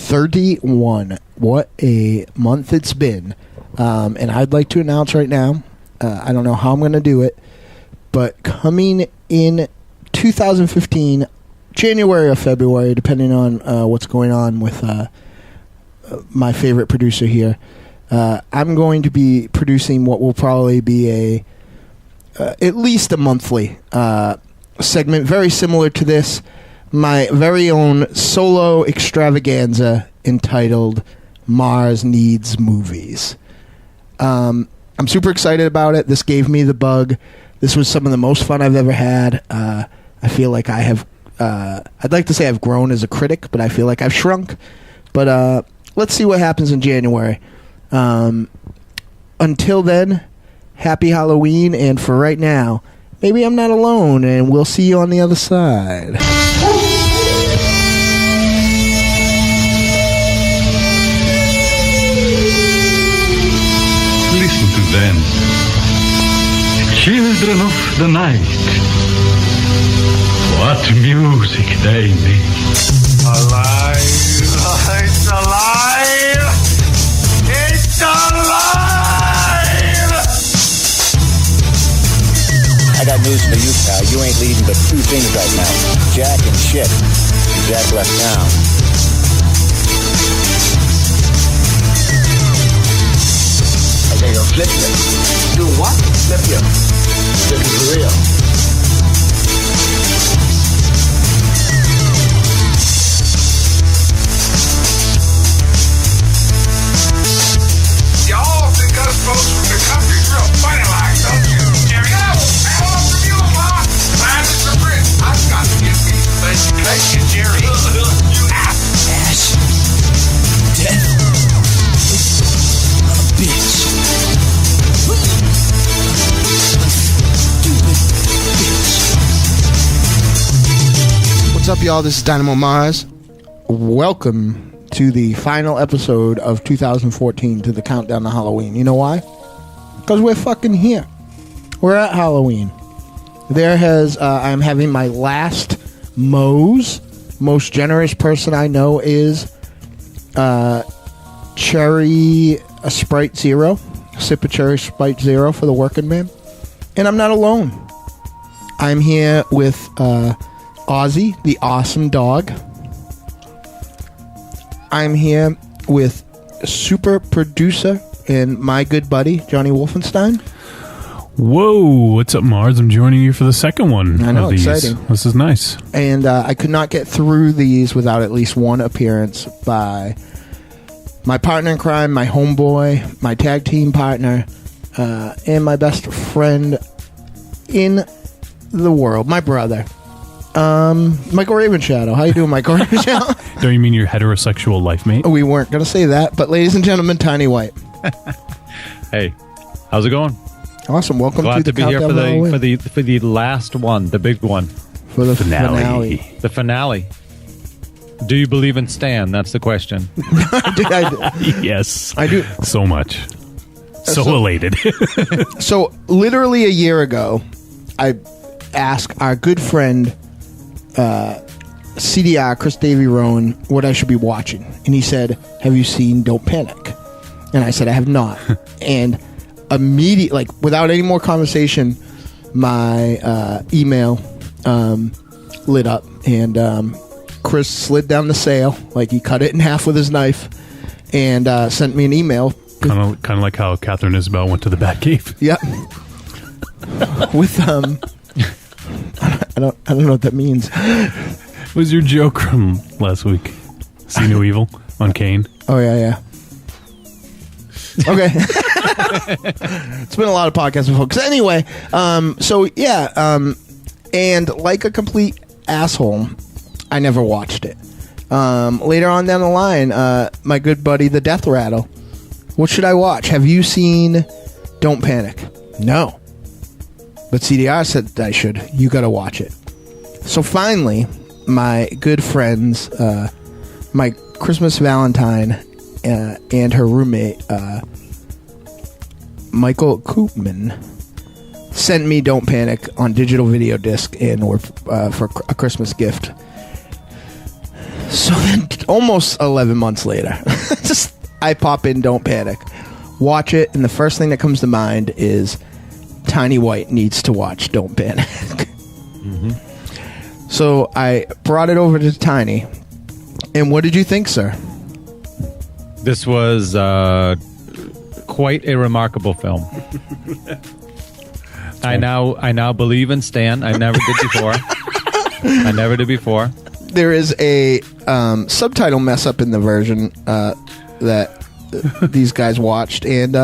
31. What a month it's been. And I'd like to announce right now, I don't know how I'm going to do it, but coming in 2015, January or February, depending on what's going on with my favorite producer here, I'm going to be producing what will probably be at least a monthly segment, very similar to this, my very own solo extravaganza entitled Mars Needs Movies. I'm super excited about it. This gave me the bug. This was some of the most fun I've ever had. I feel like I have, I'd like to say I've grown as a critic, but I feel like I've shrunk. But let's see what happens in January. Until then, happy Halloween, and for right now, maybe I'm not alone, and we'll see you on the other side. Listen to them, children of the night. What music they make. Alive, it's alive, it's alive! I got news for you, pal. You ain't leading but two things right now. Jack and shit. Jack left town. Okay, go flip you. Do what? Flip you. Flip you for real. Y'all think us folks from the country's real funny like, don't you, Jerry? Yeah, well, from you, Ma. I'm Mr. Britt. I've got to get me some education, Jerry. You ass. Ash. Death. A bitch. Stupid bitch. What's up, y'all? This is Dynamo Mars. Welcome to the final episode of 2014, to the countdown to Halloween. You know why? Because we're fucking here. We're at Halloween. I'm having my last Moe's. Most generous person I know is Cherry Sprite Zero. A sip of Cherry Sprite Zero for the working man. And I'm not alone. I'm here with Ozzy, the awesome dog. I'm here with super producer and my good buddy, Johnny Wolfenstein. Whoa, what's up, Mars? I'm joining you for the second one. I know, of these. exciting. This is nice. And I could not get through these without at least one appearance by my partner in crime, my homeboy, my tag team partner, and my best friend in the world, my brother, Michael Ravenshadow. How you doing, Michael Ravenshadow? Don't you mean your heterosexual life mate? We weren't going to say that, but ladies and gentlemen, Tiny White. Hey, how's it going? Awesome. Welcome Glad to the be here countdown for the last one, the big one, for the finale. The finale. Do you believe in Stan? That's the question. Yes, I do. So much. So elated. So literally a year ago, I asked our good friend CDR Chris Davey Rowan what I should be watching, and he said, "Have you seen Don't Panic?" And I said, "I have not." And immediately, like without any more conversation, my email lit up, and Chris slid down the sale, like he cut it in half with his knife, and sent me an email. Kind of like how Catherine Isabel went to the Batcave. Yeah. With I don't know what that means. What was your joke from last week? See No Evil on Kane. Oh yeah. Okay. It's been a lot of podcasts with folks. Anyway, and like a complete asshole, I never watched it. Later on down the line, my good buddy, the Death Rattle. What should I watch? Have you seen Don't Panic? No. But CDR said that I should. You got to watch it. So finally, my good friends, my Christmas Valentine, and her roommate, Michael Koopman, sent me Don't Panic on digital video disc, and for a Christmas gift. So then, almost 11 months later, I pop in Don't Panic, watch it, and the first thing that comes to mind is Tiny White needs to watch Don't Panic. So I brought it over to Tiny, and what did you think, sir? This was quite a remarkable film. I now believe in Stan. I never did before. There is a subtitle mess up in the version that these guys watched, and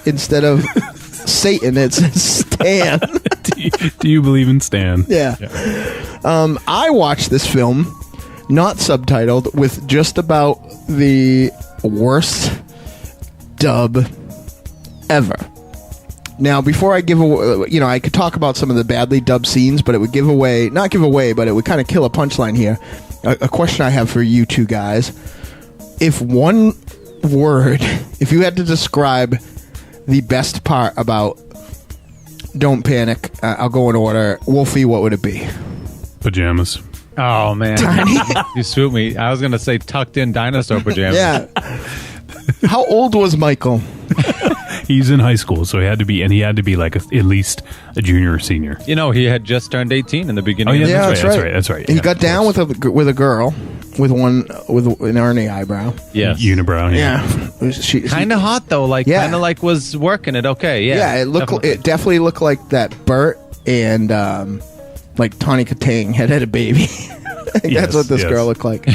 instead of Satan, it says Stan. Do you believe in Stan? Yeah. I watched this film, not subtitled, with just about the worst dub ever. Now, before I give away, I could talk about some of the badly dubbed scenes, but it would not give away, but it would kind of kill a punchline here. A question I have for you two guys. If one word, if you had to describe the best part about Don't Panic, I'll go in order. Wolfie, what would it be? Pajamas. Oh, man. You swooped me. I was going to say tucked in dinosaur pajamas. Yeah. How old was Michael? He's in high school, so he had to be like at least a junior or senior. He had just turned 18 in the beginning. Oh yeah, Yeah, that's right. He Yeah, got down with a girl with an Ernie eyebrow. Yes. unibrow. Yeah, she Kind of hot though, kind of like was working it okay. Yeah, It definitely looked like that Bert and like Tawny Katang had a baby. I think that's what this girl looked like.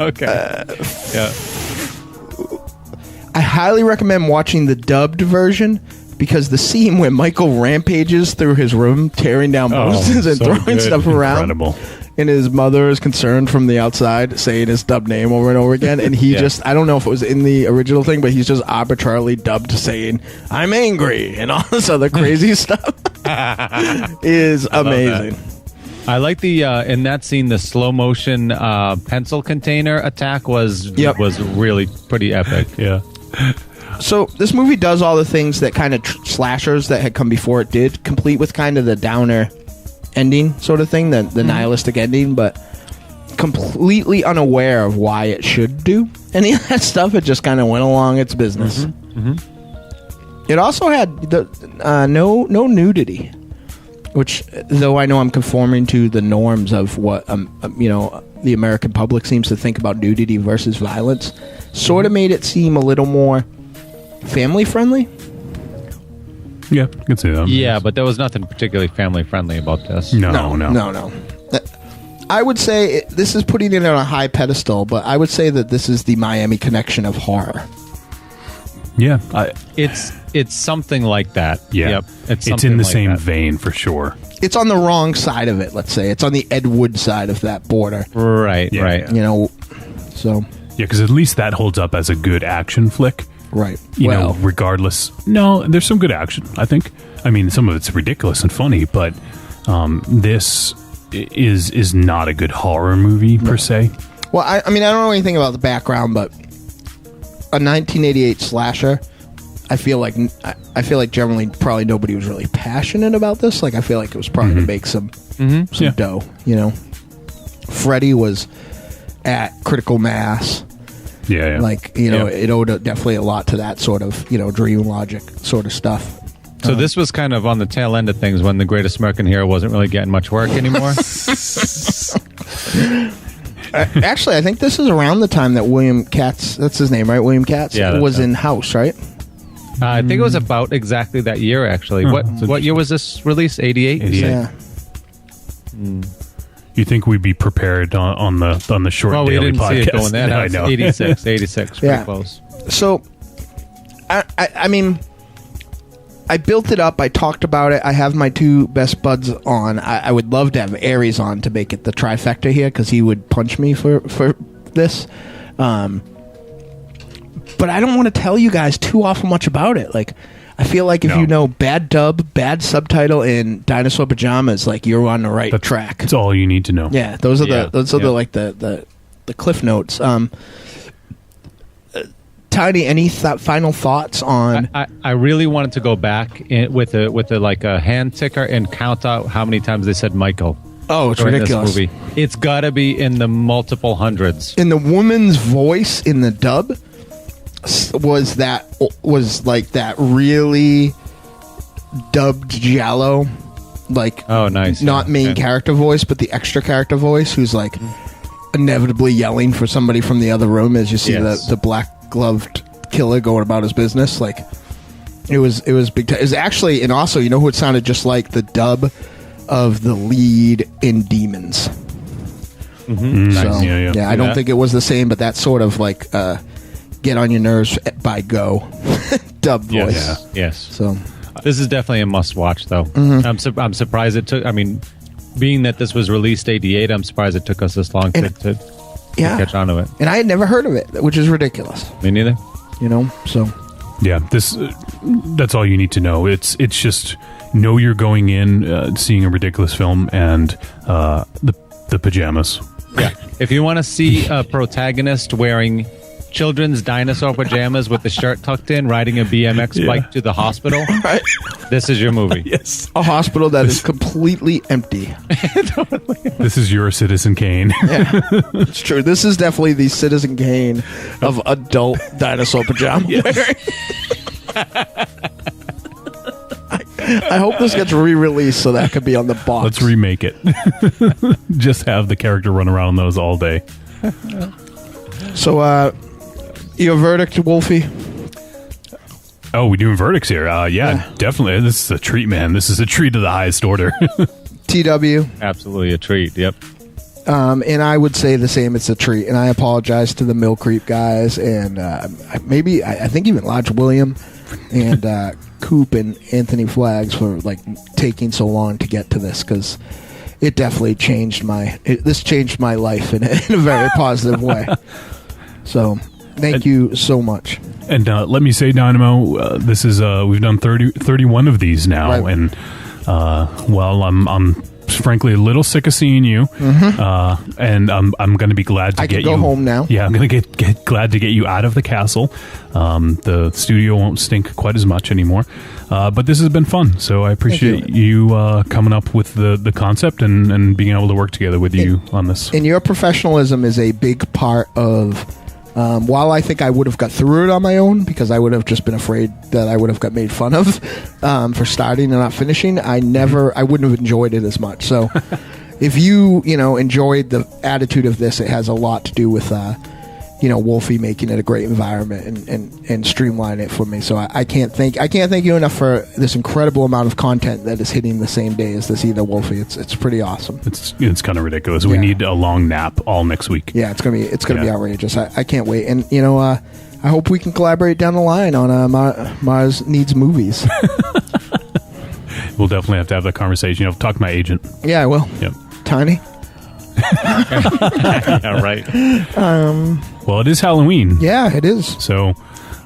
Okay. Yeah. I highly recommend watching the dubbed version because the scene where Michael rampages through his room, tearing down posters and so throwing good. stuff around. Incredible. And his mother is concerned from the outside, saying his dubbed name over and over again. And he I don't know if it was in the original thing, but he's just arbitrarily dubbed saying, "I'm angry," and all this other crazy stuff. Is amazing. I like the in that scene the slow motion pencil container attack was really pretty epic. Yeah. So this movie does all the things that kind of slashers that had come before it did, complete with kind of the downer ending sort of thing, the nihilistic ending, but completely unaware of why it should do any of that stuff. It just kind of went along its business. It also had no nudity, which, though I know I'm conforming to the norms of what the American public seems to think about nudity versus violence, sort of made it seem a little more family friendly. Yeah, I can see that. Yeah, but there was nothing particularly family friendly about this. No. I would say this is putting it on a high pedestal, but I would say that this is the Miami Connection of horror. Yeah, it's something like that. Yeah, Yep. It's in the same vein for sure. It's on the wrong side of it, let's say. It's on the Ed Wood side of that border. Right, Yeah. right. So... Yeah, because at least that holds up as a good action flick. Right. You know, regardless. No, there's some good action, I think. I mean, some of it's ridiculous and funny, but this is not a good horror movie, per se. Well, I mean, I don't know anything about the background, but a 1988 slasher, I feel like generally probably nobody was really passionate about this. Like, I feel like it was probably to make some dough, Freddy was at critical mass. Yeah. Like, it owed definitely a lot to that sort of, dream logic sort of stuff. So this was kind of on the tail end of things when the Greatest American Hero wasn't really getting much work anymore. Actually, I think this is around the time that William Katz, that's his name, right? William Katz was in House, right? I think it was about exactly that year, actually. What year was this released? 88? 88. Yeah. You think we'd be prepared on the short daily podcast? We didn't see it going there. I know. 86, pretty close. So, I mean, I built it up. I talked about it. I have my two best buds on. I would love to have Aries on to make it the trifecta here because he would punch me for this. But I don't want to tell you guys too awful much about it. Like, I feel like if you know bad dub, bad subtitle, and Dinosaur Pajamas, like you're on the right track. That's all you need to know. Yeah, those are the cliff notes. Tiny, any final thoughts on? I really wanted to go back with a hand ticker and count out how many times they said Michael. Oh, it's during this ridiculous. movie. It's got to be in the multiple hundreds. And the woman's voice in the dub was like that really dubbed giallo, like nice, not main character voice, but the extra character voice, who's like inevitably yelling for somebody from the other room as you see the black gloved killer going about his business. Like it was big time. It was actually, and also, you know who it sounded just like? The dub of the lead in Demons. Mm-hmm. So, Nice. I don't think it was the same, but that's sort of like Get on Your Nerves by Go dub voice. Yes. So this is definitely a must-watch, though. Mm-hmm. I'm surprised it took. I mean, being that this was released '88, I'm surprised it took us this long to catch on to it. And I had never heard of it, which is ridiculous. Me neither. You know, so Yeah, that's all you need to know. It's just know you're going in seeing a ridiculous film, and the pajamas. Yeah. If you want to see a protagonist wearing children's dinosaur pajamas with the shirt tucked in, riding a BMX bike to the hospital, right. This is your movie. Yes, a hospital that is completely empty. This is your Citizen Kane. Yeah, it's true. This is definitely the Citizen Kane of adult dinosaur pajama wearing. I hope this gets re-released so that could be on the box. Let's remake it. Just have the character run around in those all day. So, your verdict, Wolfie? Oh, we're doing verdicts here. Yeah, definitely. This is a treat, man. This is a treat of the highest order. TW? Absolutely a treat. Yep. And I would say the same. It's a treat. And I apologize to the Mill Creek guys and I think even Lodge William and Coop and Anthony Flags for like taking so long to get to this, because it definitely changed this changed my life in a very positive way. So thank you so much. And let me say, Dynamo, this is we've done 31 of these now, right. And well, I'm frankly a little sick of seeing you, and I'm going to be glad to get you. I can go home now. Yeah, I'm going to get glad to get you out of the castle. The studio won't stink quite as much anymore, but this has been fun. So I appreciate you coming up with the concept and being able to work together with you on this. And your professionalism is a big part of. While I think I would have got through it on my own, because I would have just been afraid that I would have got made fun of for starting and not finishing, I wouldn't have enjoyed it as much. So if you enjoyed the attitude of this, it has a lot to do with Wolfie making it a great environment and streamline it for me. So I can't thank you enough for this incredible amount of content that is hitting the same day as this either, Wolfie. It's pretty awesome. It's kind of ridiculous. We need a long nap all next week. Yeah, it's gonna be outrageous. I can't wait. And I hope we can collaborate down the line on Mars Needs Movies. We'll definitely have to have that conversation. Talk to my agent. Yeah, I will. Yep. Tiny. Yeah, right. Well, it is Halloween. Yeah, it is. So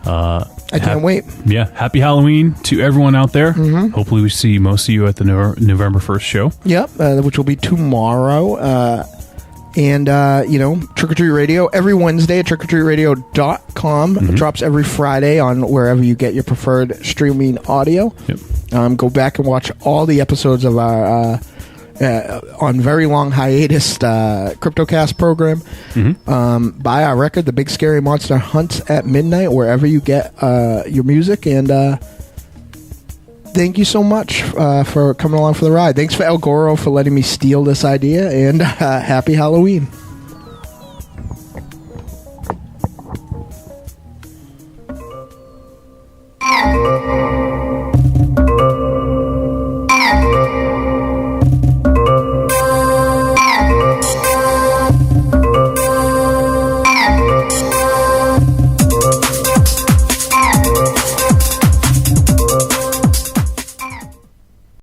I can't wait. Yeah, happy Halloween to everyone out there. Mm-hmm. Hopefully we see most of you at the November 1st show. Yep, which will be tomorrow. And Trick or Treat Radio every Wednesday at trickortreatradio.com. Mm-hmm. It drops every Friday on wherever you get your preferred streaming audio. Yep. Go back and watch all the episodes of our on very long hiatus CryptoCast program. Mm-hmm. Buy our record, The Big Scary Monster Hunts at Midnight, wherever you get your music. And thank you so much for coming along for the ride. Thanks for El Goro for letting me steal this idea. And happy Halloween.